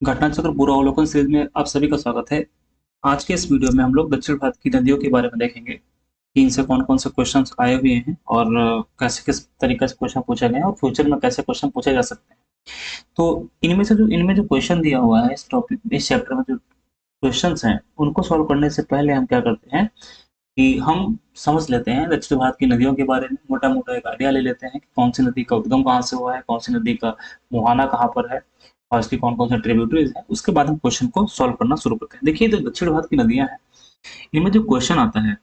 घटनाचक्र पूर्व अवलोकन सीरीज में आप सभी का स्वागत है। आज के इस वीडियो में हम लोग दक्षिण भारत की नदियों के बारे में देखेंगे कि इनसे कौन-कौन से क्वेश्चंस आए हुए हैं और कैसे किस तरीके से क्वेश्चन पूछे गए हैं और फ्यूचर में कैसे क्वेश्चन पूछे जा सकते हैं। तो इनमें जो क्वेश्चन दिया हुआ है इस चैप्टर में जो क्वेश्चंस हैं, उनको सॉल्व करने से पहले हम क्या करते हैं कि हम समझ लेते हैं दक्षिण भारत की नदियों के बारे में, मोटा-मोटा एक आइडिया ले लेते हैं कि कौन सी नदी का उद्गम कहाँ से हुआ है, कौन सी नदी का मुहाना कहाँ पर है और इसकी कौन-कौन से ट्रिब्यूटरीज हैं। उसके बाद हम क्वेश्चन को सॉल्व करना शुरू करते हैं। देखिए, जो दक्षिण भारत की नदियाँ हैं, इनमें जो क्वेश्चन आता है,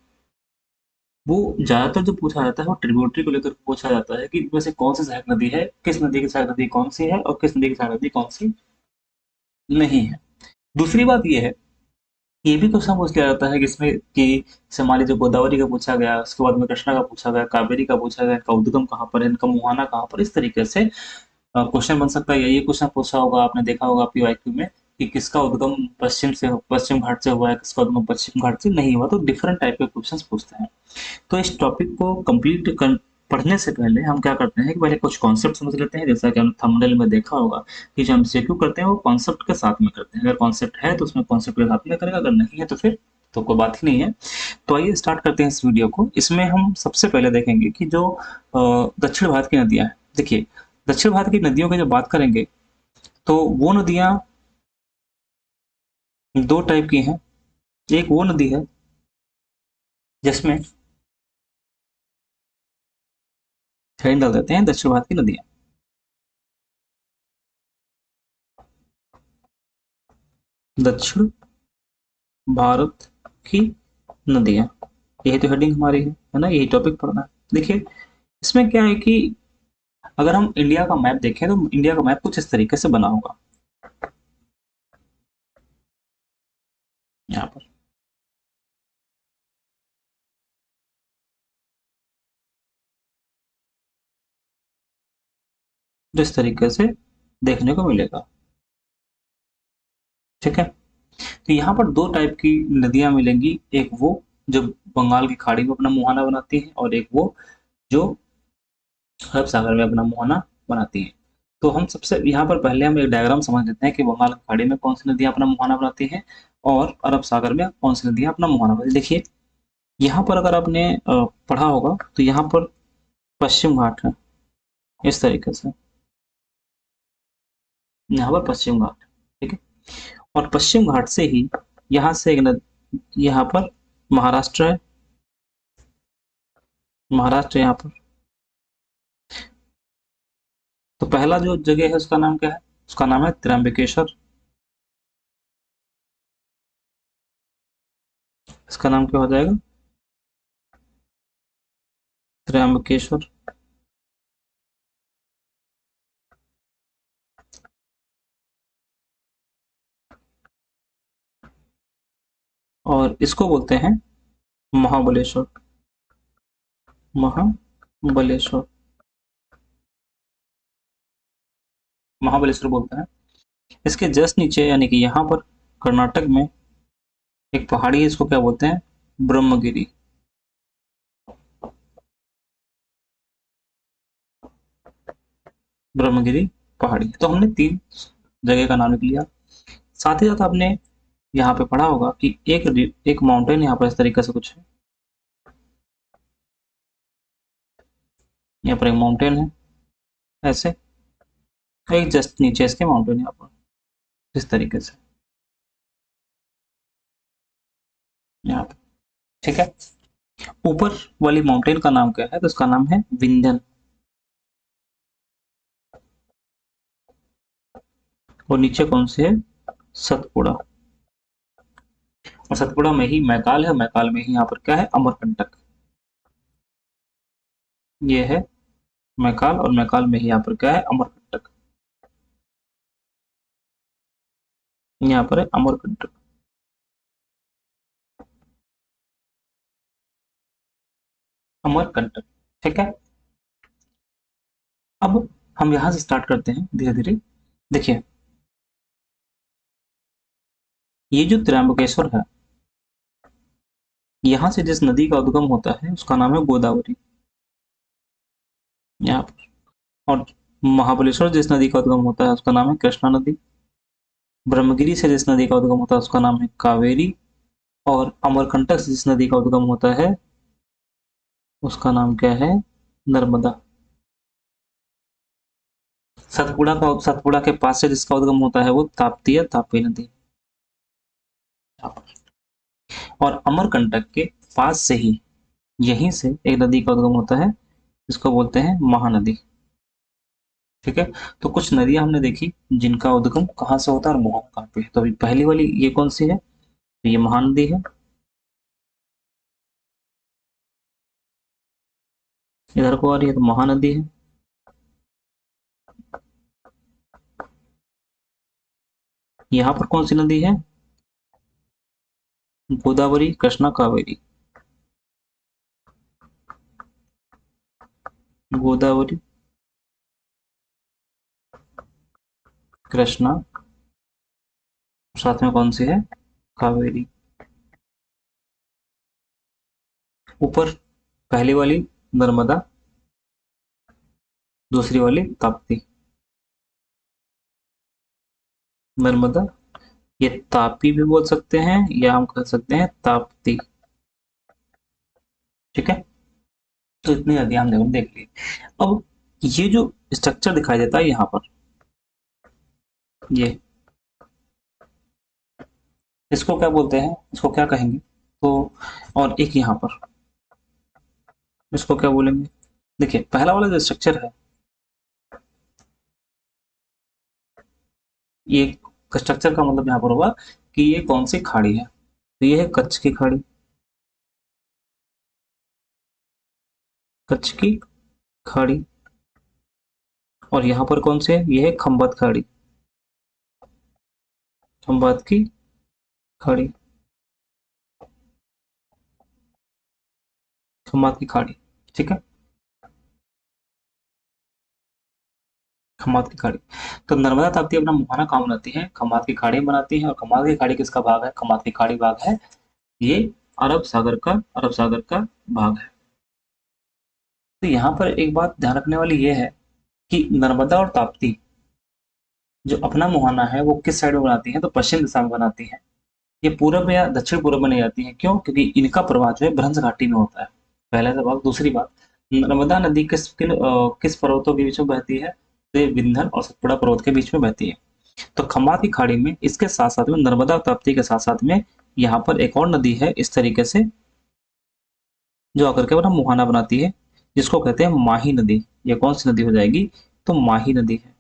वो ज़्यादातर जो पूछा जाता है वो ट्रिब्यूटरी को लेकर पूछा जाता है कि इनमें से कौन सी सहायक नदी है, किस नदी की सहायक नदी कौन सी है और किस नदी की सहायक नदी कौन सी नहीं है। दूसरी बात ये है, ये भी क्वेश्चन पूछ लिया जाता है कि इसमें कि जैसे मान लीजिए गोदावरी का पूछा गया, उसके बाद में कृष्णा का पूछा गया, कावेरी का पूछा गया, इनका उद्गम कहाँ पर है, इनका मुहाना कहाँ पर, इस तरीके से क्वेश्चन बन सकता है। या ये क्वेश्चन पूछा होगा, आपने देखा होगा पीवाईक्यू में कि किसका उद्गम पश्चिम घाट से हुआ है, किसका उद्गम पश्चिम घाट से नहीं हुआ। तो डिफरेंट टाइप के क्वेश्चंस पूछते हैं। तो इस टॉपिक को पढ़ने से पहले हम क्या करते हैं कि पहले कुछ कॉन्सेप्ट समझ लेते हैं। जैसा कि हमने थंबनेल में देखा होगा कि जो हम एमसीक्यू करते हैं वो कॉन्सेप्ट के साथ में करते हैं। अगर कॉन्सेप्ट है तो उसमें कॉन्सेप्ट के साथ में करेगा, अगर नहीं है तो फिर तो कोई बात ही नहीं है। तो आइए स्टार्ट करते हैं इस वीडियो को। इसमें हम सबसे पहले देखेंगे कि जो दक्षिण भारत की नदियां हैं। देखिए, दक्षिण भारत की नदियों की जब बात करेंगे तो वो नदियां दो टाइप की हैं। एक वो नदी है जिसमें हेडिंग डाल देते हैं दक्षिण भारत की नदियां। दक्षिण भारत की नदियां, यही तो हेडिंग हमारी है ना, यही टॉपिक पढ़ना है। देखिए, इसमें क्या है कि अगर हम इंडिया का मैप देखें तो इंडिया का मैप कुछ इस तरीके से बना होगा। यहाँ पर जो इस तरीके से देखने को मिलेगा। ठीक है, तो यहाँ पर दो टाइप की नदियां मिलेंगी। एक वो जो बंगाल की खाड़ी में अपना मुहाना बनाती है और एक वो जो अरब सागर में अपना मुहाना बनाती है। तो हम सबसे यहाँ पर पहले हम एक डायग्राम समझ लेते हैं कि बंगाल की खाड़ी में कौन सी नदियां अपना मुहाना बनाती हैं और अरब सागर में कौन सी नदियां अपना मुहाना बनाती हैं। देखिए, यहाँ पर अगर आपने पढ़ा होगा तो यहाँ पर पश्चिम घाट है इस तरीके से। यहाँ पर पश्चिम घाट, ठीक है, और पश्चिम घाट से ही यहाँ से एक यहाँ पर महाराष्ट्र है। महाराष्ट्र यहाँ पर, तो पहला जो जगह है उसका नाम क्या है? उसका नाम है त्र्यंबकेश्वर। इसका नाम क्या हो जाएगा? त्र्यंबकेश्वर। और इसको बोलते हैं महाबलेश्वर। महाबलेश्वर, महाबलेश्वर बोलते हैं। इसके जस्ट नीचे यानी कि यहाँ पर कर्नाटक में एक पहाड़ी है, इसको क्या बोलते हैं? ब्रह्मगिरी। ब्रह्मगिरी पहाड़ी। तो हमने तीन जगह का नाम लिख लिया। साथ ही साथ आपने यहाँ पे पढ़ा होगा कि एक माउंटेन यहाँ पर इस तरीके से कुछ है। यहाँ पर एक माउंटेन है ऐसे, एक जस्ट नीचे इसके माउंटेन यहाँ पर इस तरीके से यहाँ पे। ठीक है, ऊपर वाली माउंटेन का नाम क्या है? तो उसका नाम है विंध्यन। और नीचे कौन से है? सतपुड़ा। और सतपुड़ा में ही मैकाल है, मैकाल में ही यहाँ पर क्या है? अमरकंटक। ये है मैकाल और मैकाल में ही यहाँ पर क्या है? अमरकंटक। यहाँ पर है अमरकंटक। अमरकंटक, ठीक है। अब हम यहाँ से स्टार्ट करते हैं धीरे धीरे। देखिए, ये जो त्र्यंबकेश्वर है, यहाँ से जिस नदी का उद्गम होता है उसका नाम है गोदावरी। यहाँ पर, और महाबलेश्वर जिस नदी का उद्गम होता है उसका नाम है कृष्णा नदी। ब्रह्मगिरी से जिस नदी का उद्गम होता है उसका नाम है कावेरी, और अमरकंटक से जिस नदी का उद्गम होता है उसका नाम क्या है, नर्मदा। सतपुड़ा के पास से जिसका उद्गम होता है वो ताप्ती या तापी नदी। और अमरकंटक के पास से ही, यहीं से एक नदी का उद्गम होता है जिसको बोलते हैं महानदी। ठीक है, तो कुछ नदियां हमने देखी जिनका उद्गम कहाँ से होता है और मुहाना कहाँ पे है। तो अभी पहली वाली ये कौन सी है, तो ये महानदी है। इधर को आ रही है तो महानदी है। यहाँ पर कौन सी नदी है, गोदावरी कृष्णा कावेरी। गोदावरी कृष्णा, साथ में कौन सी है, कावेरी। ऊपर पहली वाली नर्मदा, दूसरी वाली ताप्ती। नर्मदा, ये तापी भी बोल सकते हैं या हम कह सकते हैं ताप्ती। ठीक है, तो इतनी नदियां हमने देख ली। अब ये जो स्ट्रक्चर दिखाई देता है यहाँ पर, ये इसको क्या बोलते हैं, इसको क्या कहेंगे, तो और एक यहाँ पर इसको क्या बोलेंगे। देखिए पहला वाला जो स्ट्रक्चर है, ये स्ट्रक्चर का मतलब यहाँ पर होगा कि ये कौन सी खाड़ी है, तो ये है कच्छ की खाड़ी। कच्छ की खाड़ी। और यहाँ पर कौन से है, ये है खंबात खाड़ी। खंबात की खाड़ी। खंबात की खाड़ी। ठीक है, खम्मात की खाड़ी। तो नर्मदा ताप्ती अपना मुहाना कहाँ बनाती है, खम्मात की खाड़ी में बनाती है। और खम्मात की खाड़ी किसका भाग है, खम्मात की खाड़ी भाग है ये अरब सागर का भाग है। तो यहाँ पर एक बात ध्यान रखने वाली ये है कि नर्मदा और ताप्ती जो अपना मुहाना है वो किस साइड में बनाती है, तो पश्चिम दिशा में बनाती है। ये पूरब या दक्षिण पूर्व में नहीं जाती है, क्यों, क्योंकि इनका प्रवाह जो है भ्रंश घाटी में होता है। पहला सवाल। दूसरी बात, नर्मदा नदी किस पर्वतों के बीच में बहती है, तो ये विंध्य और सतपुड़ा पर्वत के बीच में बहती है। तो खम्बात की खाड़ी में इसके साथ साथ में नर्मदा और ताप्ती के साथ साथ में यहाँ पर एक और नदी है इस तरीके से, जो आकर के अपना मुहाना बनाती है, जिसको कहते हैं माही नदी। ये कौन सी नदी हो जाएगी, तो माही नदी है।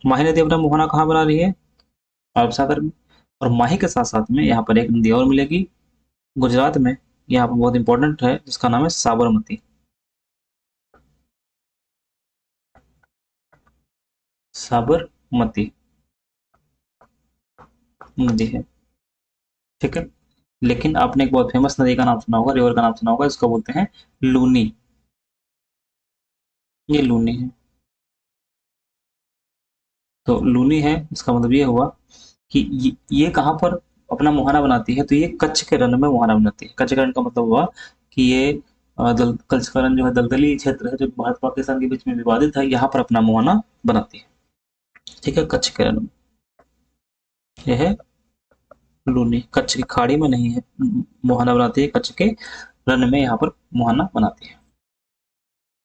माही नदी अपना मुहाना कहाँ बना रही है, अरब सागर में। और माही के साथ साथ में यहाँ पर एक नदी और मिलेगी गुजरात में, यहाँ पर बहुत इंपॉर्टेंट है, जिसका नाम है साबरमती। साबरमती नदी है। ठीक है, लेकिन आपने एक बहुत फेमस नदी का नाम सुना होगा, रिवर का नाम सुना होगा, इसको बोलते हैं लूनी। ये लूनी है। तो लूनी है, इसका मतलब ये हुआ कि ये कहाँ पर अपना मुहाना बनाती है, तो ये कच्छ के रण में मुहाना बनाती है। कच्छ के रण का मतलब हुआ कि ये कच्छ का रण जो है दलदली क्षेत्र है, जो भारत पाकिस्तान के बीच में विवादित है, यहाँ पर अपना मुहाना बनाती है। ठीक है, कच्छ के रण में ये है लूनी। कच्छ की खाड़ी में नहीं है, मुहाना बनाती है, कच्छ के रण में यहाँ पर मुहाना बनाती है।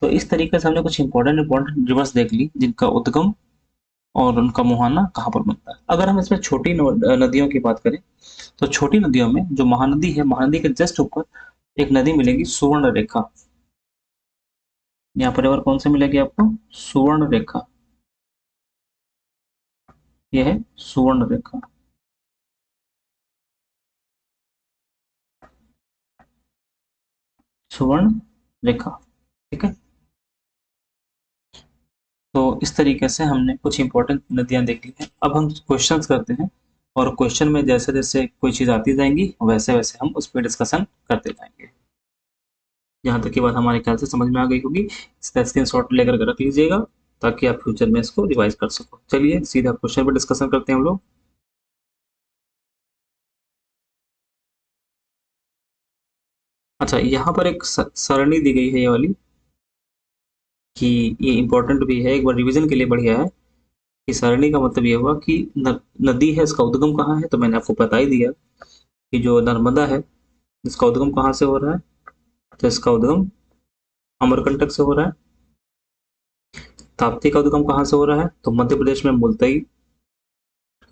तो इस तरीके से हमने कुछ इंपॉर्टेंट रिवर्स देख ली जिनका उद्गम और उनका मुहाना कहाँ पर बनता है। अगर हम इसमें छोटी नदियों की बात करें, तो छोटी नदियों में जो महानदी है, महानदी के जस्ट ऊपर एक नदी मिलेगी सुवर्ण रेखा। यहाँ पर और कौन सी मिलेगी आपको, सुवर्ण रेखा। यह है सुवर्ण रेखा। सुवर्ण रेखा। ठीक है, तो इस तरीके से हमने कुछ इंपॉर्टेंट नदियां देख ली हैं। अब हम क्वेश्चंस करते हैं, और क्वेश्चन में जैसे जैसे कोई चीज आती जाएंगी वैसे वैसे हम उस पर डिस्कशन करते जाएंगे। यहाँ तक की बात हमारे ख्याल से समझ में आ गई होगी। इसका स्क्रीनशॉट लेकर के रख लीजिएगा ताकि आप फ्यूचर में इसको रिवाइज कर सको। चलिए सीधा क्वेश्चन पर डिस्कशन करते हैं हम लोग। अच्छा, यहाँ पर एक सरणी दी गई है ये वाली, कि ये इंपॉर्टेंट भी है, एक बार रिवीजन के लिए बढ़िया है। कि सरणी का मतलब ये हुआ कि नदी है, इसका उद्गम कहाँ है, तो मैंने आपको बता ही दिया कि जो नर्मदा है इसका उद्गम कहाँ से हो रहा है, तो इसका उद्गम अमरकंटक से हो रहा है। ताप्ती का उद्गम कहाँ से हो रहा है, तो मध्य प्रदेश में मुल्तई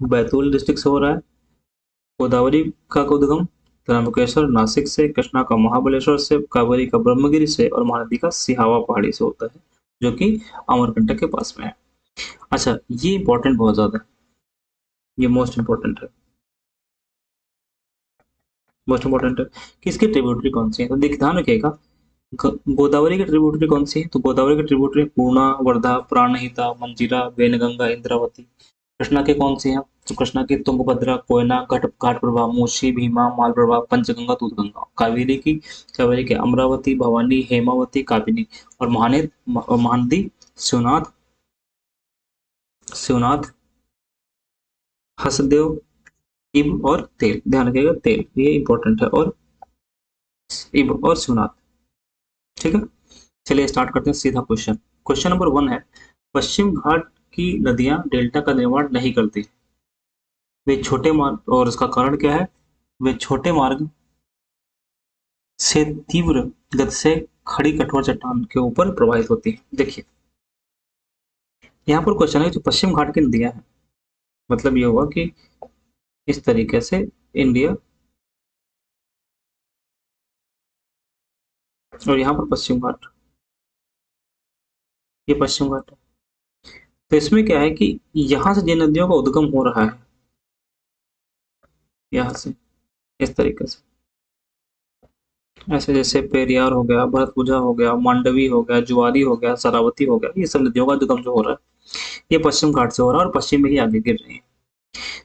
बैतूल डिस्ट्रिक्ट से हो रहा है। गोदावरी का उद्गम त्र्यंबकेश्वर नासिक से, कृष्णा का महाबलेश्वर से, कावेरी का ब्रह्मगिरी से और महानदी का सिहावा पहाड़ी से होता है, जो कि अमरकंटक के पास में है। अच्छा, ये इंपॉर्टेंट बहुत ज्यादा है, ये मोस्ट इंपॉर्टेंट है, मोस्ट इंपॉर्टेंट है कि इसकी ट्रिब्यूटरी कौन सी है। तो देखिए ध्यान रखिएगा, गोदावरी की ट्रिब्यूटरी कौन सी है, तो गोदावरी की ट्रिब्यूटरी पूर्णा, वर्धा, प्राणहिता, मंजीरा, वेनगंगा, इंद्रावती। कृष्णा के कौन सी है, तो कृष्णा की तुंगभद्रा, कोयना, घाटप्रभा, मूसी, भीमा, मालप्रभा, पंचगंगा, दूधगंगा। कावेरी के अमरावती, भवानी, हेमावती, काबिनी और महानदी शिवनाथ, शिवनाथ, हसदेव, इब और तेल। ध्यान रखिएगा, तेल ये इंपॉर्टेंट है, और इब और शिवनाथ। ठीक है, चलिए स्टार्ट करते हैं सीधा क्वेश्चन। क्वेश्चन नंबर 1 है, पश्चिम घाट की नदियां डेल्टा का निर्माण नहीं करती, वे छोटे मार्ग, और इसका कारण क्या है, वे छोटे मार्ग से तीव्र गति से खड़ी कठोर चट्टान के ऊपर प्रवाहित होती है। देखिए यहाँ पर क्वेश्चन है जो पश्चिम घाट की नदियां हैं, मतलब ये हुआ कि इस तरीके से इंडिया, और यहाँ पर पश्चिम घाट, ये पश्चिम घाट है। तो इसमें क्या है कि यहाँ से जिन नदियों का उद्गम हो रहा है, यहाँ से इस तरीके से, ऐसे जैसे पेरियार हो गया, भरतपुझा हो गया, मांडवी हो गया, जुआरी हो गया, शरावती हो गया, ये सब नदियों का उद्गम जो हो रहा है ये पश्चिम घाट से हो रहा है और पश्चिम में ही आगे गिर रही है।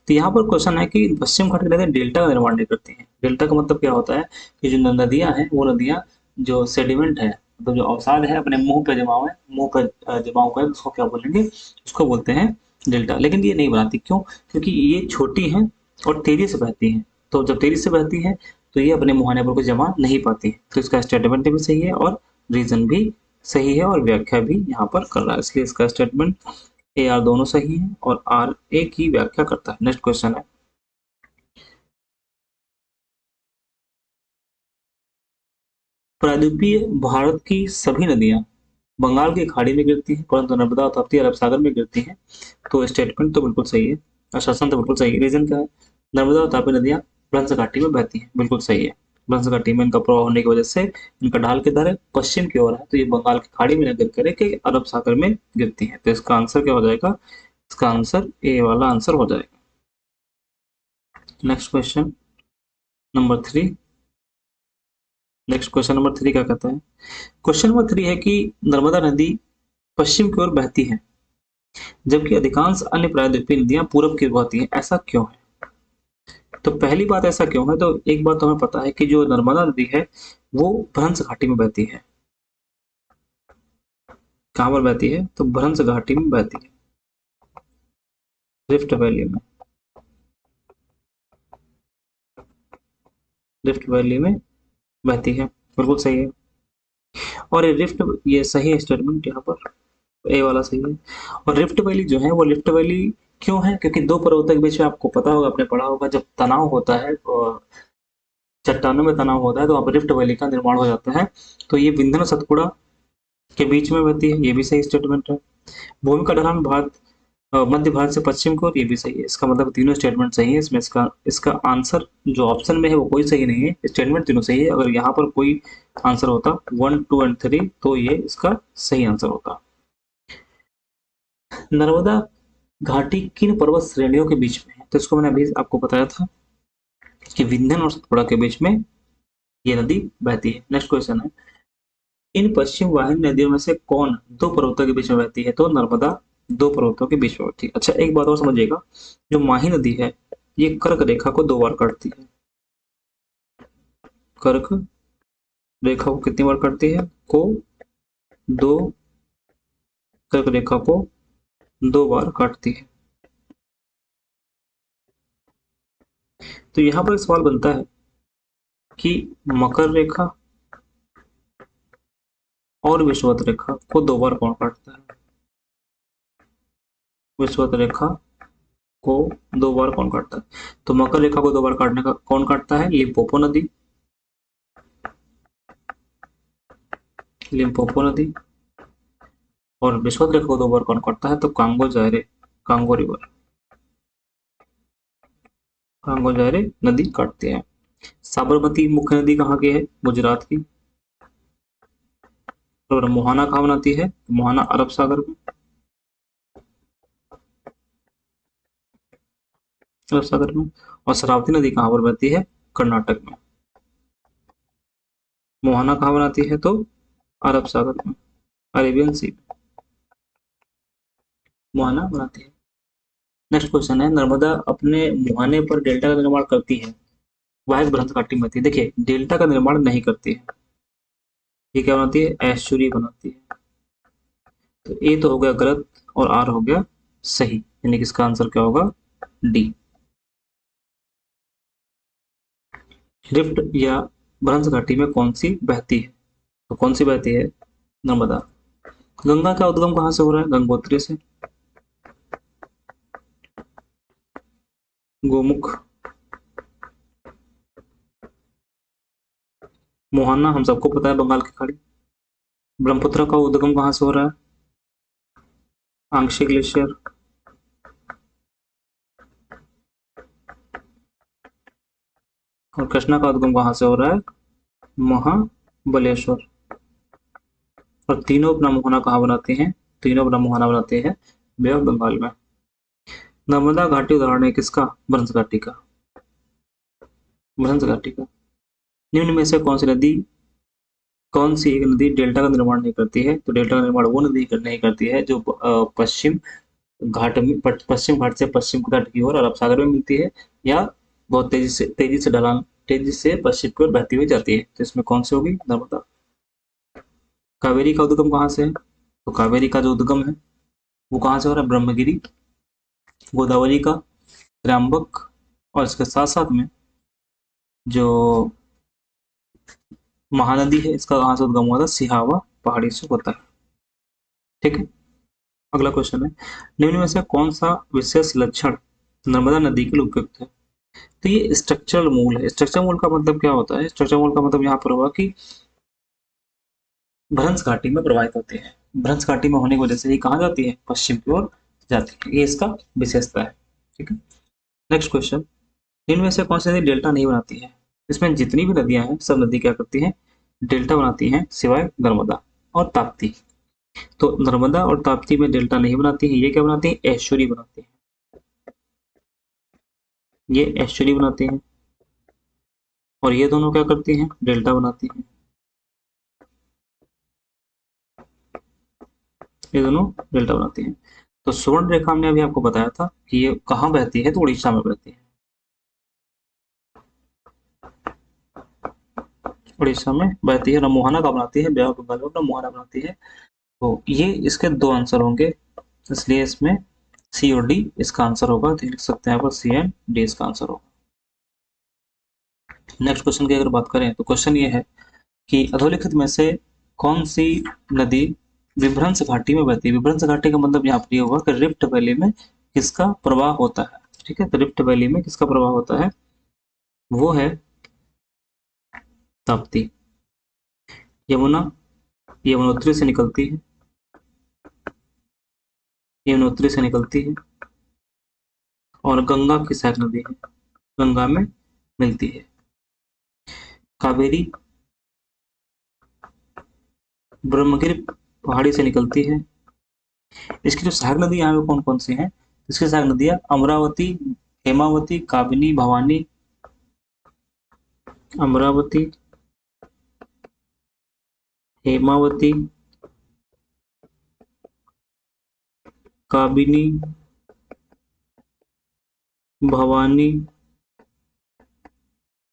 तो यहाँ पर क्वेश्चन है कि पश्चिम घाट की नदियां डेल्टा का निर्माण नहीं करती हैं। डेल्टा का मतलब क्या होता है कि जो नदियां हैं वो नदियां जो सेडिमेंट है, तो जो अवसाद है अपने मुंह पे जमा हुआ है, मुंह पे जमा हुआ है, उसको क्या बोलेंगे, उसको बोलते हैं डेल्टा। लेकिन ये नहीं बनाती, क्यों, क्योंकि ये छोटी हैं और तेजी से बहती हैं। तो जब तेजी से बहती है तो ये अपने मुहाने पर को जमा नहीं पाती है। तो इसका स्टेटमेंट भी सही है और रीजन भी सही है और व्याख्या भी यहाँ पर कर रहा है, इसलिए इसका स्टेटमेंट ए आर दोनों सही है और आर ए की व्याख्या करता है। नेक्स्ट क्वेश्चन है, प्रायद्वीपीय भारत की सभी नदियां बंगाल की खाड़ी में गिरती हैं, परंतु नर्मदा और ताप्ती अरब सागर में गिरती हैं। तो स्टेटमेंट तो बिल्कुल सही है, आश्वासन तो बिल्कुल सही है। रीजन क्या है, नर्मदा और ताप्ती नदियां भ्रंश घाटी में बहती हैं, बिल्कुल सही है। भ्रंश घाटी में इनका प्रभाव होने की वजह से इनका ढाल किधर है, पश्चिम की ओर है, तो ये बंगाल की खाड़ी में न गिर करे कि अरब सागर में गिरती है। तो इसका आंसर क्या हो जाएगा, इसका आंसर ए वाला आंसर हो जाएगा। Next question number 3। Next question number 3 क्या कहता है, क्वेश्चन नंबर 3 है कि नर्मदा नदी पश्चिम की ओर बहती है जबकि अधिकांश अन्य प्रायद्वीपीय नदियां पूरब की ओर बहती हैं, ऐसा क्यों है। तो पहली बात ऐसा क्यों है, तो एक बात तो हमें पता है कि जो नर्मदा नदी है वो भ्रंश घाटी में बहती है। कहाँ पर बहती है, तो भ्रंश घाटी में बहती है, रिफ्ट वैली में, रिफ्ट वैली में बहती है, बिल्कुल सही है। और ये रिफ्ट, ये सही है स्टेटमेंट यहाँ पर, ए वाला सही है। और रिफ्ट वैली जो है वो रिफ्ट वैली क्यों है, क्योंकि दो पर्वतों के बीच में, आपको पता होगा, आपने पढ़ा होगा, जब तनाव होता है और चट्टानों में तनाव होता है तो वहाँ पर रिफ्ट वैली का निर्माण हो जाता है। तो ये विंध्य और सतपुड़ा के बीच में बहती है, ये भी सही स्टेटमेंट है। भूमि का ढलान मध्य भारत से पश्चिम को, ये भी सही है। इसका मतलब तीनों स्टेटमेंट सही है। इसमें इसका इसका आंसर जो ऑप्शन में है वो कोई सही नहीं है, स्टेटमेंट तीनों सही है। अगर यहाँ पर कोई आंसर होता 1, 2 एंड 3 तो ये इसका सही आंसर होता। नर्मदा घाटी किन पर्वत श्रेणियों के बीच में है, तो इसको मैंने अभी आपको बताया था कि विंध्य और सतपुड़ा के बीच में ये नदी बहती है। नेक्स्ट क्वेश्चन है, इन पश्चिम वाहिनी नदियों में से कौन दो पर्वतों के बीच में बहती है, तो नर्मदा दो पर्वतों के बीच में बहती है। अच्छा, एक बात और समझिएगा, जो माही नदी है ये कर्क रेखा को 2 बार काटती है। कर्क रेखा को कितनी बार काटती है, को दो, कर्क रेखा को 2 बार काटती है। तो यहाँ पर एक सवाल बनता है कि मकर रेखा और विषुवत रेखा को 2 बार कौन काटता है। विषुवत रेखा को 2 बार कौन काटता है? तो मकर रेखा को 2 बार काटने का कौन काटता है? लिम्पोपो नदी। लिम्पोपो नदी। और विषुवत रेखा को 2 बार कौन काटता है? तो कांगो जायरे, कांगो रिवर, कांगो जायरे नदी काटते हैं। साबरमती मुख्य नदी कहाँ की है? गुजरात की। और मोहाना कहाँ बनाती है? मोहाना अरब सागर में, अरब सागर में। और शरावती नदी कहाँ पर बहती है? कर्नाटक में। मोहाना कहाँ बनाती है? तो अरब सागर में, अरेबियन सी में मोहाना बनाती है। नेक्स्ट क्वेश्चन है, नर्मदा अपने मुहाने पर डेल्टा का निर्माण करती है, वह एक बृहद घाटी में थी। देखिए, डेल्टा का निर्माण नहीं करती है, ये क्या बनाती है? एस्चुरी बनाती है। तो ए तो हो गया गलत और आर हो गया सही, यानी कि इसका आंसर क्या होगा? डी। रिफ्ट या भ्रंश घाटी में कौन सी बहती है? तो कौन सी बहती है? नर्मदा। गंगा का उद्गम कहाँ से हो रहा है? गंगोत्री से। गोमुख। मोहना हम सबको पता है, बंगाल की खाड़ी। ब्रह्मपुत्र का उद्गम कहाँ से हो रहा है? आंशिक ग्लेशियर। और कृष्णा का उद्गम कहाँ से हो रहा है? महाबलेश्वर। और तीनों अपना मुहाना कहाँ बनाते हैं? तीनों अपना मुहाना बनाते हैं बे ऑफ बंगाल में। नर्मदा घाटी उदाहरण है किसका? भ्रंश घाटी का, भ्रंश घाटी का। निम्न में से कौन सी एक नदी डेल्टा का निर्माण नहीं करती है? तो डेल्टा का निर्माण वो नदी नहीं करती है जो पश्चिम घाट से पश्चिम घाट की ओर अरब सागर में मिलती है, या बहुत तेजी से पश्चिम की ओर बहती हुई जाती है। तो इसमें कौन सी होगी? नर्मदा। कावेरी का उद्गम कहाँ से है? तो कावेरी का जो उद्गम है वो कहाँ से हो रहा है? ब्रह्मगिरी। गोदावरी का त्रयंबक। और इसके साथ साथ में जो महानदी है इसका कहाँ से उद्गम हुआ था? सिहावा पहाड़ी से होता है। ठीक है, अगला क्वेश्चन है, निम्न में से कौन सा विशेष लक्षण नर्मदा नदी के लिए उपयुक्त है? तो ये स्ट्रक्चरल मूल है। स्ट्रक्चरल मूल का मतलब क्या होता है? स्ट्रक्चरल मूल का मतलब यहाँ पर हुआ कि भ्रंश घाटी में प्रवाहित होते हैं, भ्रंश घाटी में होने की वजह से ये कहाँ जाती है? पश्चिम की ओर जाती है, ये इसका विशेषता है। ठीक है, नेक्स्ट क्वेश्चन, इनमें से कौन सी नदी डेल्टा नहीं बनाती है? इसमें जितनी भी नदियां हैं सब नदी क्या करती हैं? डेल्टा बनाती हैं, सिवाय नर्मदा और ताप्ती। तो नर्मदा और ताप्ती में डेल्टा नहीं बनाती है, ये क्या बनाती है? एस्चुरी बनाती है, ये एस्चुरी बनाती हैं। और ये दोनों क्या करती हैं? डेल्टा बनाती हैं, ये दोनों डेल्टा बनाती हैं। तो स्वर्ण रेखा हमने अभी आपको बताया था कि ये कहाँ बहती है? तो उड़ीसा में बहती है, उड़ीसा में बहती है। मोहाना का बनाती है, बे ऑफ बंगाल में मोहाना बनाती है। तो ये इसके दो आंसर होंगे, इसलिए इसमें सी और डी इसका आंसर होगा। तो लिख सकते हैं यहाँ पर सी एंड डी इसका आंसर होगा। नेक्स्ट क्वेश्चन की अगर बात करें तो क्वेश्चन ये है कि अधोलिखित में से कौन सी नदी विभ्रंश घाटी में बहती है? विभ्रंश घाटी का मतलब यहाँ पर ये होगा कि रिफ्ट वैली में किसका प्रवाह होता है। ठीक है, तो रिफ्ट वैली में किसका प्रवाह होता है? वो है ताप्ती। यमुना यमुनोत्री से निकलती है, यमुनोत्री से निकलती है। और गंगा की सहायक नदी है, गंगा में मिलती है। कावेरी ब्रह्मगिरी पहाड़ी से निकलती है। इसकी जो सहायक नदी यहाँ पे कौन कौन सी हैं? इसकी सहायक नदियां अमरावती, हेमावती, काबिनी, भवानी। अमरावती, हेमावती, काबिनी, भवानी,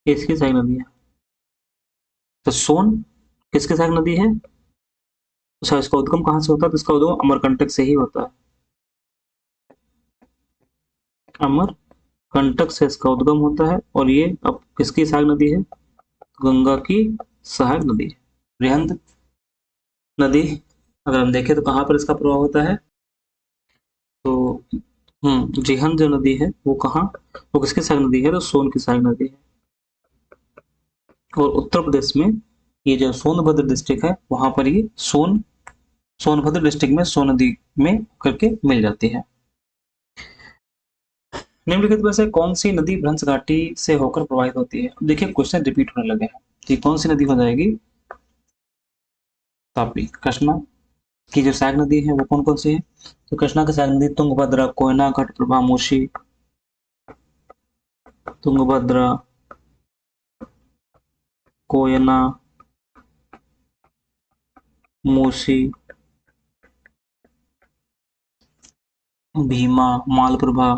इसकी सहायक नदी है। तो सोन किसकी सहायक नदी है? अच्छा, इसका उद्गम कहाँ से होता है? तो इसका उद्गम अमरकंटक से ही होता है, अमरकंटक से इसका उद्गम होता है। और ये अब किसकी सहायक नदी है? गंगा की सहायक नदी है। बृहद नदी अगर हम देखें तो कहाँ पर इसका प्रभाव होता है? तो जिहन जो नदी है वो कहाँ, वो किसकी सहायक नदी है, तो सोन की सहायक नदी है। और उत्तर प्रदेश में ये जो सोनभद्र डिस्ट्रिक्ट है वहां पर ये सोनभद्र डिस्ट्रिक्ट में सोन नदी में करके मिल जाती है। निम्नलिखित में से कौन सी नदी भ्रंश घाटी से होकर प्रवाहित होती है। देखिए क्वेश्चन रिपीट होने लगे हैं कि कौन सी नदी हो जाएगी, तापी। कृष्णा की जो सहायक नदी है वो कौन कौन सी है, तो कृष्णा की सहायक नदी तुंगभद्रा, कोयना, घटप्रभा, मूसी। तुंगभद्रा, कोयना, मूसी, भीमा, मालप्रभा,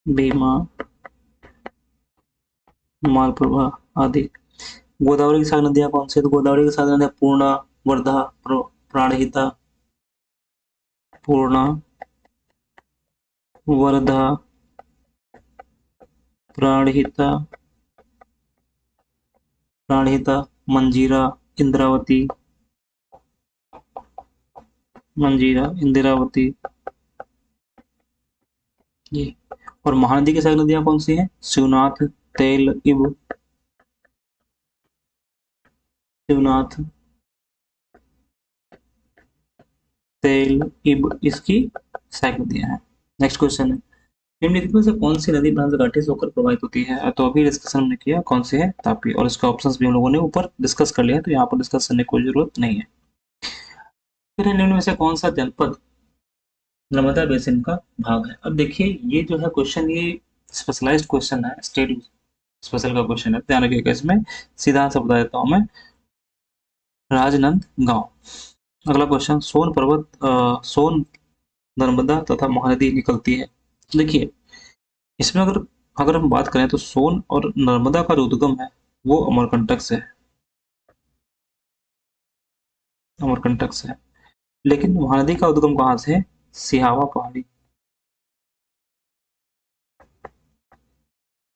भीमा, मालप्रभा आदि। गोदावरी की सहायक नदियां कौन सी है, तो गोदावरी की सहायक नदियां पूर्णा, वर्धा, प्राणहिता, पूर्णा, वर्धा, प्राणहिता, मंजीरा, इंद्रावती, इंदिरावती, ये। और महानदी की सहायक नदियां कौन सी हैं, शिवनाथ, तेल, इब, शिवनाथ, तेल, इब इसकी सहायक नदियां हैं। नेक्स्ट क्वेश्चन है, निम्नलिखित में से कौन सी नदी भ्रंश घाटी से होकर प्रवाहित होती है, तो अभी डिस्कशन हमने किया कौन सी है, तापी। और इसका ऑप्शंस भी हम लोगों ने ऊपर डिस्कस कर लिया, तो यहाँ पर डिस्कस करने की कोई जरूरत नहीं है। फिर निम्न में से कौन सा जनपद नर्मदा बेसिन का भाग है। अब देखिए ये जो है क्वेश्चन, ये स्पेशलाइज्ड क्वेश्चन है, स्टेट स्पेशल का क्वेश्चन है, ध्यान रखिएगा। इसमें सीधा सा बता देता हूँ मैं, राजनांदगांव। अगला क्वेश्चन, सोन नर्मदा तथा महानदी निकलती है। देखिए इसमें अगर अगर हम बात करें तो सोन और नर्मदा का जो उद्गम है वो अमरकंटक से है, अमरकंटक से है। लेकिन महानदी का उद्गम कहाँ से है, सिहावा पहाड़ी,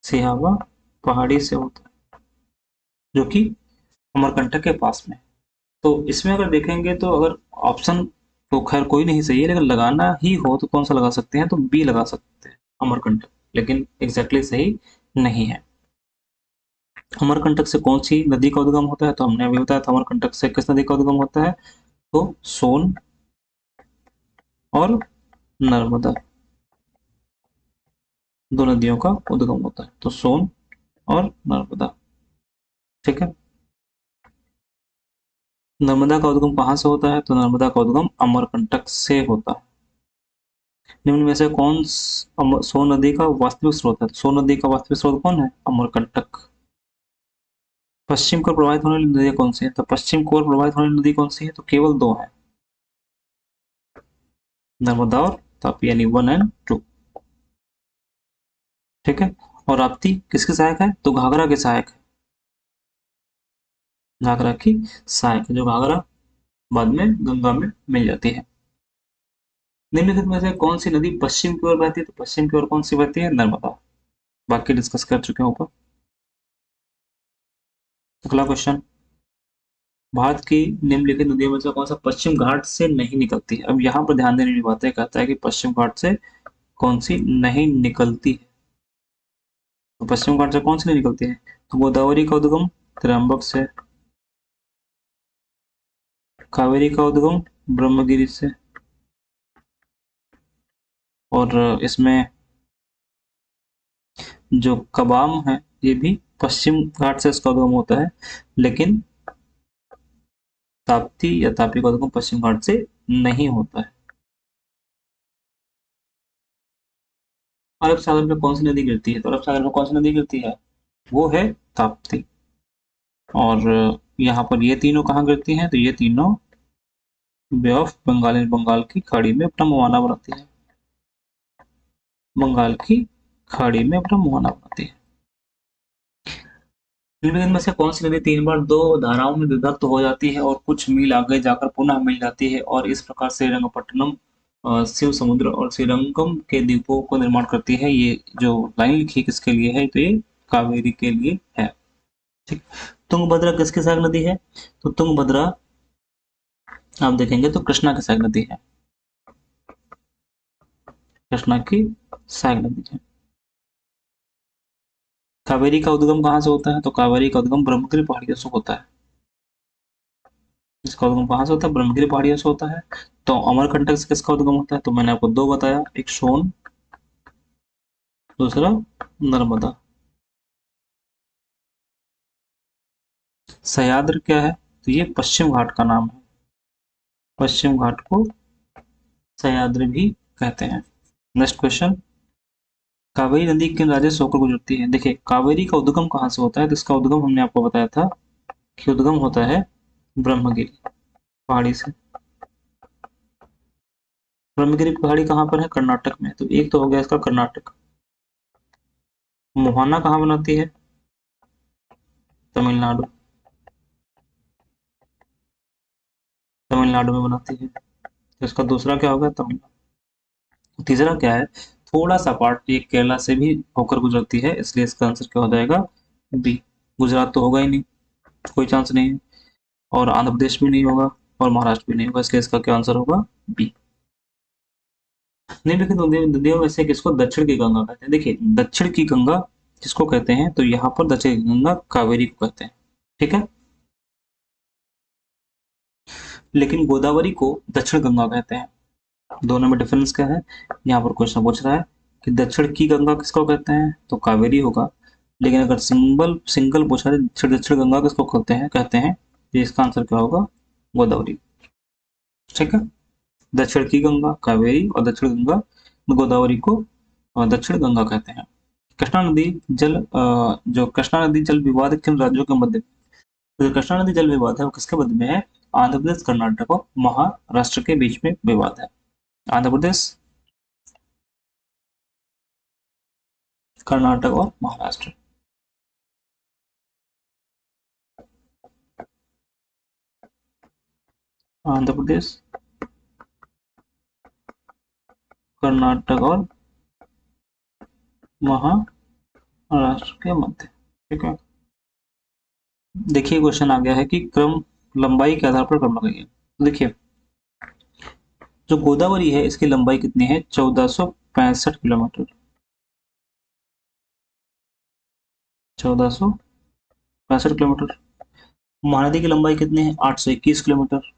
सिहावा पहाड़ी से होता है, जो कि अमरकंटक के पास में। तो इसमें अगर देखेंगे तो अगर ऑप्शन तो खैर कोई नहीं सही है, लेकिन लगाना ही हो तो कौन सा लगा सकते हैं, तो बी लगा सकते हैं, अमरकंटक। लेकिन एग्जैक्टली सही नहीं है। अमरकंटक से कौन सी नदी का उद्गम होता है, तो हमने अभी बताया था अमरकंटक से किस नदी का उद्गम होता है, तो सोन और नर्मदा, दो नदियों का उद्गम होता है, तो सोन और नर्मदा। ठीक है, नर्मदा का उद्गम कहाँ से होता है, तो नर्मदा का उद्गम अमरकंटक से होता है। निम्न में से सोन नदी का वास्तविक स्रोत है, तो सोन नदी का वास्तविक स्रोत कौन है, अमरकंटक। पश्चिम को प्रवाहित होने वाली नदियां कौन सी है, तो पश्चिम को प्रवाहित होने वाली नदी कौन सी है, तो केवल दो है, नर्मदा और तापी, यानी 1 और 2। ठीक है, और राप्ती किसके सहायक है, तो घाघरा के सहायक है, घाघरा की सहायक है, जो घाघरा बाद में गंगा में मिल जाती है। निम्नलिखित में से कौन सी नदी पश्चिम की ओर बहती है, तो पश्चिम की ओर कौन सी बहती है, नर्मदा। बाकी डिस्कस कर चुके हैं ऊपर। अगला क्वेश्चन, भारत की निम्नलिखित नदियों में से कौन सा पश्चिम घाट से नहीं निकलती है। अब यहाँ पर ध्यान देने की बात है, कहता है कि पश्चिम घाट से कौन सी नहीं निकलती है, तो पश्चिम घाट से कौन सी नहीं निकलती है, तो गोदावरी का उद्गम त्रंबक से, कावेरी का उद्गम ब्रह्मगिरी से, और इसमें जो कबाम है ये भी पश्चिम घाट से इसका उद्गम होता है, लेकिन ताप्ती या तापी का उद्गम पश्चिम घाट से नहीं होता है। अरब सागर में कौन सी नदी गिरती है, तो अरब सागर में कौन सी नदी गिरती है, वो है ताप्ती। और यहाँ पर ये तीनों कहाँ गिरती हैं, तो ये तीनों बे ऑफ बंगाल, बंगाल की खाड़ी में अपना मुहाना बनाती है, बंगाल की खाड़ी में अपना मुहाना बनाती है। निम्नलिखित में से कौन सी नदी 3 बार 2 धाराओं में विभक्त हो जाती है और कुछ मील आगे जाकर पुनः मिल जाती है, और इस प्रकार श्रीरंगपट्टनम, शिव समुद्र और श्रीरंगम के द्वीपों को निर्माण करती है। ये जो लाइन लिखी किसके लिए है, तो ये कावेरी के लिए है। ठीक, तुंगभद्रा किसकी सहायक नदी है, तो तुंगभद्रा आप देखेंगे तो कृष्णा की सहायक नदी है। कृष्णा की सहायक नदी है। कावेरी का उद्गम कहाँ से होता है? तो कावेरी का उद्गम ब्रह्मगिरी पहाड़ियों से होता है। इसका उद्गम कहाँ से होता है? ब्रह्मगिरी पहाड़ियों से होता है। तो अमरकंटक से किसका उद्गम होता है? तो मैंने आपको दो बताया, एक सोन, दूसरा नर्मदा। सह्याद्री क्या है? तो ये पश्चिम घाट का नाम है। पश्चिम घाट को सह्याद्री भी कहते हैं। नेक्स्ट क्वेश्चन, कावेरी नदी किन राज्यों से होकर गुजरती है? देखिए, कावेरी का उद्गम कहाँ से होता है? तो इसका उद्गम हमने आपको बताया था कि उद्गम होता है ब्रह्मगिरी पहाड़ी से। ब्रह्मगिरी पहाड़ी कहाँ पर है? कर्नाटक में। तो एक तो हो गया इसका कर्नाटक। मोहाना कहाँ बनाती है? तमिलनाडु। तमिलनाडु में बनाती है। तो इसका दूसरा क्या होगा? तमिलनाडु। तीसरा क्या है? थोड़ा सा पार्ट ये केरला से भी होकर गुजरती है, इसलिए इसका आंसर क्या हो जाएगा? बी। गुजरात तो होगा ही नहीं, कोई चांस नहीं है। और आंध्र प्रदेश भी नहीं होगा, और महाराष्ट्र भी नहीं होगा, इसलिए इसका क्या आंसर होगा? बी। निम्नलिखित नदियों में से किसको दक्षिण की गंगा कहते हैं? देखिए, दक्षिण की गंगा किसको कहते हैं? तो यहाँ पर दक्षिण की गंगा कावेरी को कहते हैं। ठीक है, लेकिन गोदावरी को दक्षिण गंगा कहते हैं। दोनों में डिफरेंस क्या है? यहाँ पर क्वेश्चन पूछ रहा है कि दक्षिण की गंगा किसको कहते हैं? तो कावेरी होगा। लेकिन अगर सिंगल सिंगल पूछा है दक्षिण दक्षिण गंगा किसको कहते हैं तो इसका आंसर क्या होगा? गोदावरी। ठीक है, दक्षिण की गंगा कावेरी और दक्षिण गंगा गोदावरी को दक्षिण गंगा कहते हैं। कृष्णा नदी जो कृष्णा नदी जल विवाद किन राज्यों के मध्य? तो जो कृष्णा नदी जल विवाद है वो किसके मध्य में है? आंध्र प्रदेश, कर्नाटक और महाराष्ट्र के बीच में विवाद है। आंध्र प्रदेश, कर्नाटक और महाराष्ट्र। आंध्र प्रदेश, कर्नाटक और महाराष्ट्र के मध्य। ठीक है, देखिए क्वेश्चन आ गया है कि क्रम लंबाई के आधार पर क्रम लगाइए। देखिए, जो गोदावरी है इसकी लंबाई कितनी है? 1465 किलोमीटर। 1465 किलोमीटर। महानदी की लंबाई कितनी है? 821 किलोमीटर।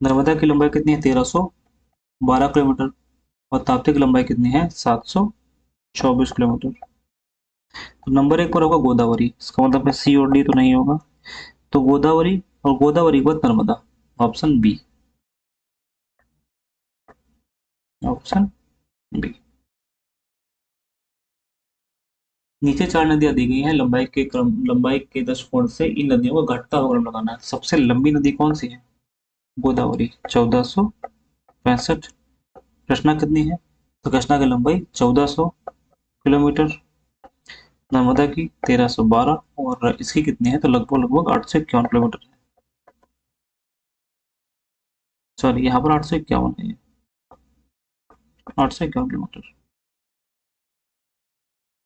नर्मदा की लंबाई कितनी है? 1312 किलोमीटर। और ताप्ती की लंबाई कितनी है? 724 किलोमीटर। तो नंबर एक पर होगा गोदावरी, इसका मतलब है सी और डी तो नहीं होगा। तो गोदावरी, और गोदावरी के बाद Narmada. Option B. Option B. नीचे चार नदियां दी गई हैं, लंबाई के दृष्टिकोण से इन नदियों का घटता हुआ क्रम लगाना है। सबसे लंबी नदी कौन सी है? गोदावरी, 1465। कृष्णा कितनी है? तो कृष्णा की लंबाई 1400 किलोमीटर। नर्मदा की 1312, और इसकी कितनी है? तो लगभग लगभग 851 किलोमीटर है। सॉरी, यहाँ पर 851 है, 851 किलोमीटर।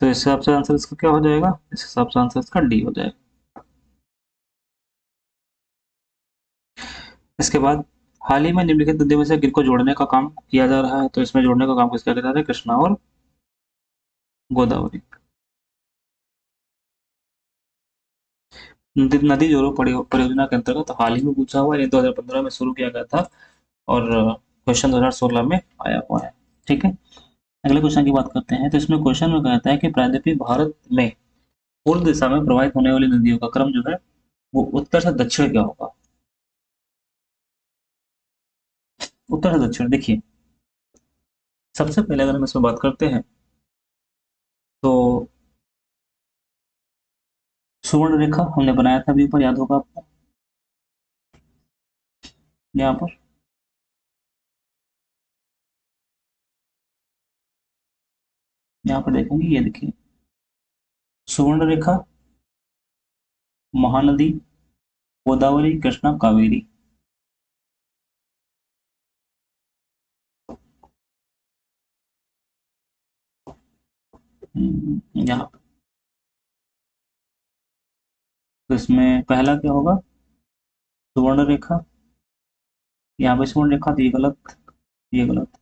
तो इस हिसाब से आंसर इसका क्या हो जाएगा? इस हिसाब से आंसर इसका डी हो जाएगा। इसके बाद, हाल ही में निम्नलिखित नदियों में से किनको जोड़ने का काम किया जा रहा है? तो इसमें जोड़ने का काम किसका किया जा रहा है? कृष्णा और गोदावरी। नदी नदी जोड़ो परियोजना के अंतर्गत हाल ही में पूछा हुआ है, 2015 में शुरू किया गया था, और क्वेश्चन 2016 में आया हुआ है। ठीक है, अगले क्वेश्चन की बात करते हैं। तो इसमें क्वेश्चन में कहता है कि प्रायद्वीपीय भारत में पूर्व दिशा में प्रवाहित होने वाली नदियों का क्रम जो है वो उत्तर से दक्षिण क्या होगा? उत्तर से दक्षिण। देखिए, सबसे पहले अगर हम इसमें बात करते हैं तो सुवर्ण रेखा हमने बनाया था अभी ऊपर, याद होगा आपको, यहाँ पर। यहाँ पर देखेंगे, ये देखिए, सुवर्ण रेखा, महानदी, गोदावरी, कृष्णा, कावेरी। यहाँ, तो इसमें पहला क्या होगा? सुवर्ण रेखा। यहाँ पे सुवर्ण रेखा, तो ये गलत, ये गलत।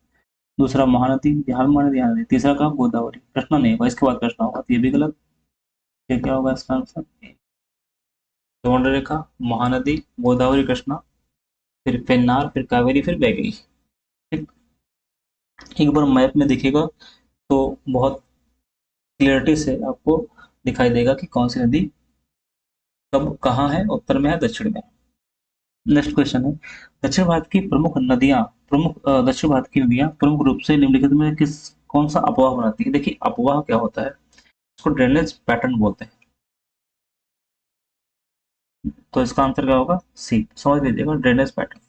दूसरा महानदी, बिहार में महानदी, यहाँ नदी। तीसरा कहा गोदावरी। कृष्णा नहीं होगा, इसके बाद कृष्णा होगा, तो ये भी गलत। फिर क्या होगा इसका आंसर? सुवर्ण रेखा, महानदी, गोदावरी, कृष्णा, फिर पेन्नार, फिर कावेरी, फिर बैगरी। ठीक। एक बार मैप में देखिएगा तो बहुत क्लियरिटी से आपको दिखाई देगा कि कौन सी नदी कब कहाँ है, उत्तर में है, दक्षिण में है। नेक्स्ट क्वेश्चन है, दक्षिण भारत की प्रमुख नदियां, दक्षिण भारत की नदियां प्रमुख रूप से निम्नलिखित में किस कौन सा अपवाह बनाती है? देखिए अपवाह क्या होता है, इसको ड्रेनेज पैटर्न बोलते हैं। तो इसका आंसर क्या होगा? सी, समझ लीजिएगा, ड्रेनेज पैटर्न।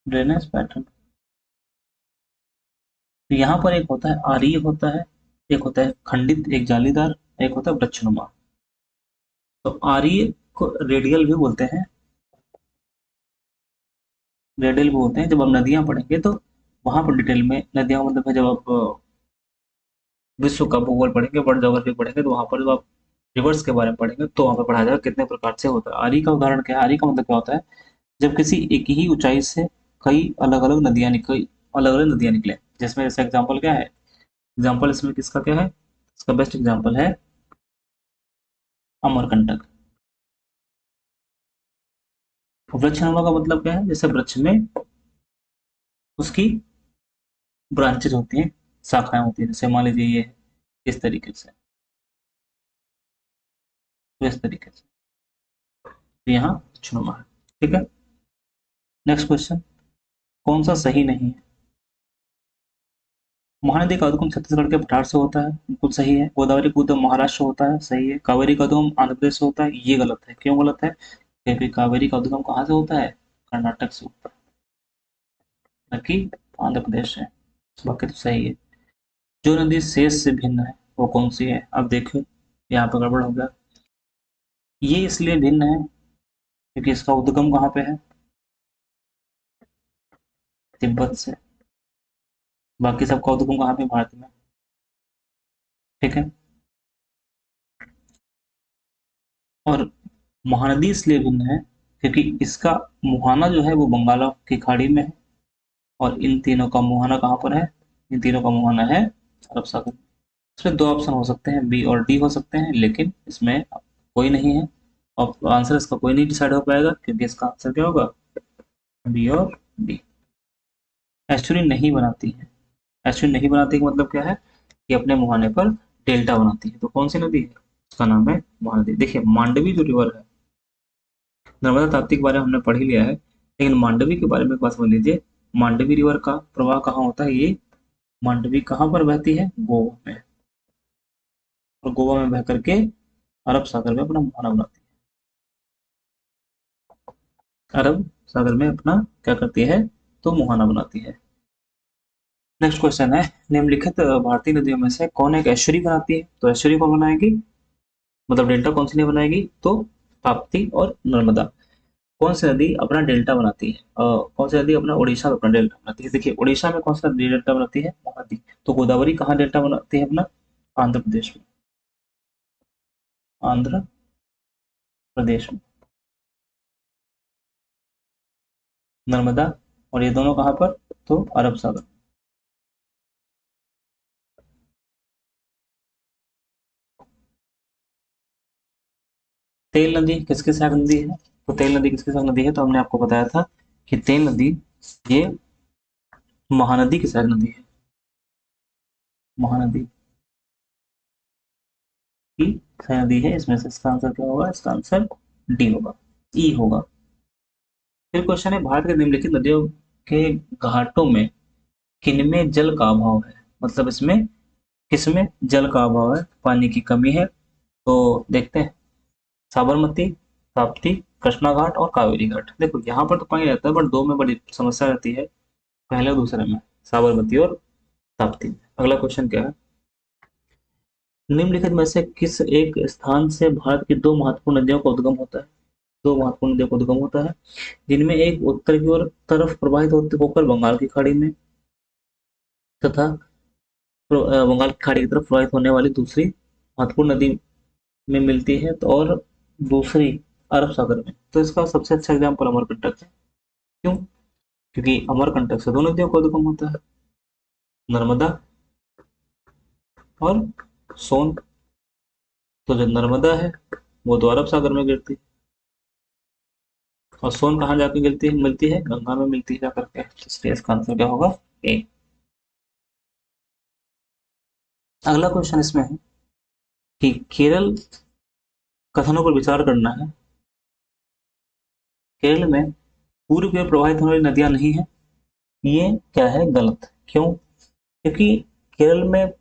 Drainage pattern. तो यहाँ पर एक होता है आर्य होता है, एक होता है खंडित, एक जालीदार, एक होता है वृक्षनुमा। तो आर्य को रेडियल भी बोलते हैं, रेडियल भी बोलते हैं। जब हम नदियां पढ़ेंगे तो वहां पर डिटेल में नदियां मतलब है, जब आप विश्व का भूगोल पढ़ेंगे, वर्ल्ड ज्योग्राफी पढ़ेंगे, तो वहां पर जब आप रिवर्स के बारे में पढ़ेंगे तो वहां पर पढ़ा जाएगा कितने प्रकार से होता है। आरी का उदाहरण क्या है? आरी का मतलब क्या होता है? जब किसी एक ही ऊंचाई से कई अलग अलग नदियां निकल अलग अलग नदियां निकले, जिसमें जैसे एग्जाम्पल क्या है? एग्जाम्पल इसमें किसका क्या है? इसका बेस्ट एग्जाम्पल है अमरकंटक। वृक्षनुमा का मतलब क्या है? जैसे वृक्ष में उसकी ब्रांचेज होती हैं, शाखाएं होती हैं, जैसे मान लीजिए ये इस तरीके से, तो इस तरीके से, तो यहाँ वृक्षनुमा है। ठीक है। नेक्स्ट क्वेश्चन, कौन सा सही नहीं है? महानदी का उद्गम छत्तीसगढ़ के पठार से होता है, बिल्कुल सही है। गोदावरी का उद्गम महाराष्ट्र से होता है, सही है। कावेरी का उद्गम आंध्र प्रदेश से होता है, ये गलत है। क्यों गलत है? क्योंकि कावेरी का उद्गम कहाँ से होता है? कर्नाटक से होता है, न कि आंध्र प्रदेश से। बाकी तो सही है। जो नदी शेष से भिन्न है वो कौन सी है? अब देखो यहाँ पे गड़बड़ हो गया। ये इसलिए भिन्न है क्योंकि इसका उद्गम कहाँ पे है? तिब्बत से। बाकी सबका उद्गम कहाँ पे? भारत में। ठीक है। और महानदी इसलिए भिन्न है क्योंकि इसका मुहाना जो है वो बंगाल की खाड़ी में है, और इन तीनों का मुहाना कहाँ पर है? इन तीनों का मुहाना है अरब सागर। इसमें दो ऑप्शन हो सकते हैं, बी और डी हो सकते हैं, लेकिन इसमें कोई नहीं है। और आंसर इसका कोई नहीं डिसाइड हो पाएगा क्योंकि इसका आंसर क्या होगा? बी और डी। एस्चुरी नहीं बनाती है। एस्चुरी नहीं बनाती का मतलब क्या है? कि अपने मुहाने पर डेल्टा बनाती है। तो कौन सी नदी है? उसका नाम है महानदी। देखिए मांडवी जो रिवर है, नर्मदा ताप्ती के बारे में हमने पढ़ ही लिया है, लेकिन मांडवी के बारे में एक बात समझ लीजिए। मांडवी रिवर का प्रवाह कहाँ होता है? ये मांडवी कहाँ पर बहती है? गोवा में। और गोवा में बह करके अरब सागर में अपना मुहाना बनाती है। अरब सागर में अपना क्या करती है? तो मुहाना बनाती है। नेक्स्ट क्वेश्चन है, निम्नलिखित भारतीय नदियों में से कौन एक एस्चुरी बनाती है? तो एस्चुरी कौन बनाएगी, मतलब डेल्टा कौन सी नहीं बनाएगी? तो ताप्ती और नर्मदा। कौन सी नदी अपना डेल्टा बनाती है? कौन सी नदी अपना उड़ीसा में अपना डेल्टा बनाती है? देखिए उड़ीसा में कौन सा नदी डेल्टा बनाती है? महानदी। तो गोदावरी कहाँ डेल्टा बनाती है अपना? आंध्र प्रदेश में। आंध्र प्रदेश में। नर्मदा, और ये दोनों कहाँ पर? तो अरब सागर। तेल नदी किसके सहायक नदी है? तो तेल नदी किसके सहायक नदी है? तो हमने आपको बताया था कि तेल नदी ये महानदी की सहायक नदी है। महानदी की सहायक नदी है। इसमें से इसका आंसर क्या होगा? इसका आंसर डी होगा, ई होगा। फिर क्वेश्चन है, भारत के निम्नलिखित नदियों के घाटों में किनमें जल का अभाव है? मतलब इसमें किसमें जल का अभाव है, पानी की कमी है? तो देखते हैं, साबरमती, ताप्ती, कृष्णा घाट और कावेरी घाट। देखो यहाँ पर तो पानी रहता है, बट दो में बड़ी समस्या रहती है, पहले और दूसरे में, साबरमती और ताप्ती। अगला क्वेश्चन क्या है, निम्नलिखित में से किस एक स्थान से भारत की दो महत्वपूर्ण नदियों का उद्गम होता है? दो महत्वपूर्ण नदियों का उद्गम होता है, जिनमें एक उत्तर की ओर तरफ प्रवाहित होते होकर बंगाल की खाड़ी में, तथा बंगाल की खाड़ी की तरफ प्रवाहित होने वाली दूसरी महत्वपूर्ण नदी में मिलती है, तो और दूसरी अरब सागर में। तो इसका सबसे अच्छा एग्जाम्पल अमरकंटक है। क्यों? क्योंकि अमरकंटक से 2 नदियों का उद्गम होता है, नर्मदा और सोन। तो जो नर्मदा है वो तो अरब सागर में गिरती है, और सोन कहाँ जाके गिरती है, मिलती है गंगा में मिलती है जाकर के। तो इसलिए इसका आंसर क्या होगा, ए। अगला क्वेश्चन इसमें है कि केरल कथनों पर विचार करना है। केरल में पूर्व की ओर प्रवाहित होने वाली नदियां नहीं है, ये क्या है, गलत। क्यों? क्योंकि केरल में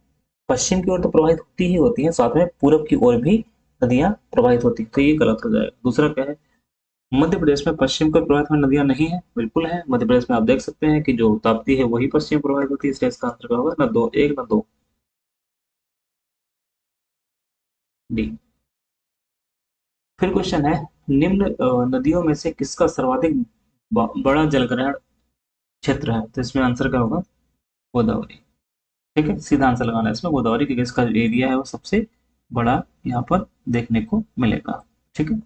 पश्चिम की ओर तो प्रवाहित होती ही होती है, साथ में पूरब की ओर भी नदियां प्रवाहित होती है, तो ये गलत हो जाएगा। दूसरा क्या है, मध्य प्रदेश में पश्चिम की ओर प्रवाहित होने नदियां नहीं है, बिल्कुल है। मध्य प्रदेश में आप देख सकते हैं कि जो ताप्ती है वही पश्चिम प्रवाहित होती है, इसलिए इसका आंसर क्या होगा, ना दो, एक ना दो, डी। फिर क्वेश्चन है, निम्न नदियों में से किसका सर्वाधिक बड़ा जलग्रहण क्षेत्र है? तो इसमें आंसर क्या होगा, गोदावरी। ठीक है, सीधा आंसर लगाना है इसमें गोदावरी, क्योंकि इसका जो एरिया है वो सबसे बड़ा यहाँ पर देखने को मिलेगा। ठीक है,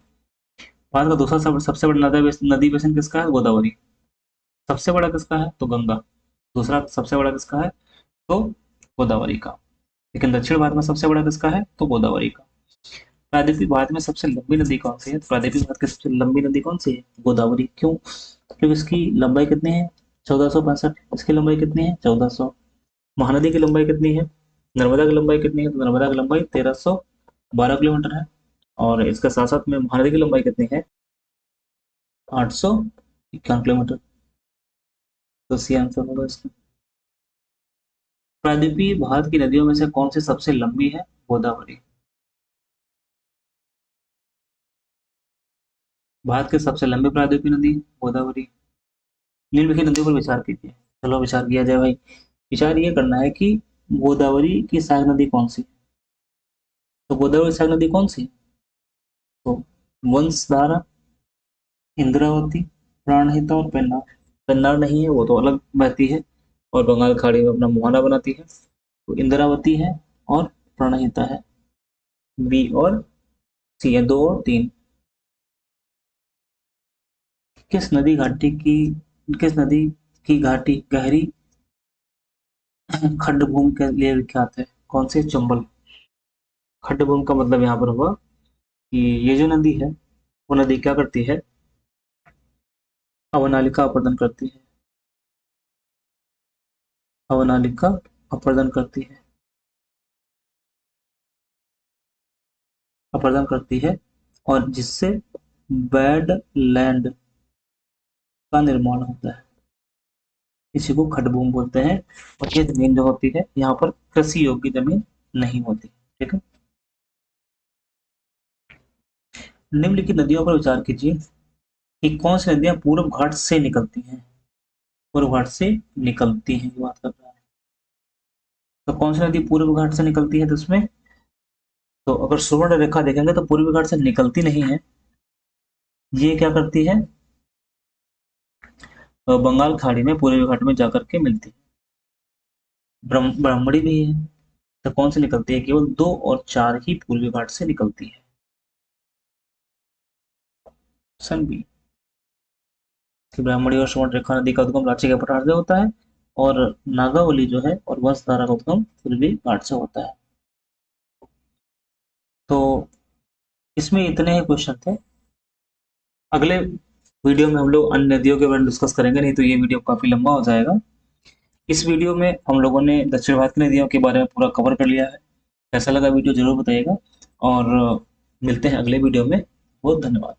भारत का दूसरा सबसे बड़ा नदी बेसिन किसका है, गोदावरी। सबसे बड़ा किसका है, तो गंगा। दूसरा सबसे बड़ा किसका है, तो गोदावरी का। लेकिन दक्षिण भारत में सबसे बड़ा किसका है, तो गोदावरी का। प्रायद्वीपीय भारत में सबसे लंबी नदी कौन सी है? प्रायद्वीपीय भारत की सबसे लंबी नदी कौन सी है, गोदावरी। क्यों? क्योंकि इसकी लंबाई कितनी है, 1465। इसकी लंबाई कितनी है, 1400। महानदी की लंबाई कितनी है, नर्मदा की लंबाई कितनी है, तो नर्मदा की लंबाई 1312 किलोमीटर है। और इसके साथ साथ में महानदी की लंबाई कितनी है, 851 किलोमीटर। तो सी आंसर होगा इसका। प्रायद्वीपीय भारत की नदियों में से कौन सी सबसे लंबी है, गोदावरी। भारत की सबसे लंबी प्रायद्वीपीय नदी गोदावरी। निम्नलिखित नदियों पर विचार कीजिए। चलो विचार किया जाए भाई। विचार ये करना है कि गोदावरी की सहायक नदी कौन सी। तो गोदावरी की सहायक नदी कौन सी, तो वंशधारा, इंद्रावती, प्राणहिता और पेन्नार। पेन्नार नहीं है, वो तो अलग बहती है और बंगाल खाड़ी में अपना मुहाना बनाती है। तो इंद्रावती है और प्राणहिता है, बी और सी है, 2 और 3। किस नदी घाटी की किस नदी की घाटी गहरी खड्डभूमि के लिए विख्यात है? कौन से, चंबल। खड्डभूमि का मतलब यहाँ पर हुआ कि ये जो नदी है वो नदी क्या करती है, अवनालिका अपर्दन करती है। अवनालिका अपर्दन करती है, अपर्दन करती है, और जिससे वेडलैंड का निर्माण होता है, इसी को खड्डभूमि बोलते हैं। और ये जमीन जो होती है यहाँ पर कृषि योग्य जमीन नहीं होती। ठीक है, निम्नलिखित नदियों पर विचार कीजिए कि कौन सी नदियां पूर्व घाट से निकलती हैं। पूर्व घाट से निकलती हैं की बात कर रहा है, तो कौन सी नदी पूर्व घाट से निकलती है? तो उसमें तो अगर सुवर्ण रेखा देखेंगे तो पूर्वी घाट से निकलती नहीं है, ये क्या करती है, बंगाल खाड़ी में पूर्वी घाट में जाकर के मिलती है। ब्राह्मणी भी है, तो कौन से निकलती है, केवल 2 और 4 ही पूर्वी घाट से निकलती है। सन बी, ब्राह्मणी और सुवर्ण रेखा नदी का उद्गम रांची के पठार से होता है, और नागावली जो है और वंशधारा का उद्गम पूर्वी घाट से होता है। तो इसमें इतने ही क्वेश्चन थे। अगले वीडियो में हम लोग अन्य नदियों के बारे में डिस्कस करेंगे, नहीं तो ये वीडियो काफी लंबा हो जाएगा। इस वीडियो में हम लोगों ने दक्षिण भारत की नदियों के बारे में पूरा कवर कर लिया है। कैसा लगा वीडियो जरूर बताइएगा, और मिलते हैं अगले वीडियो में। बहुत धन्यवाद।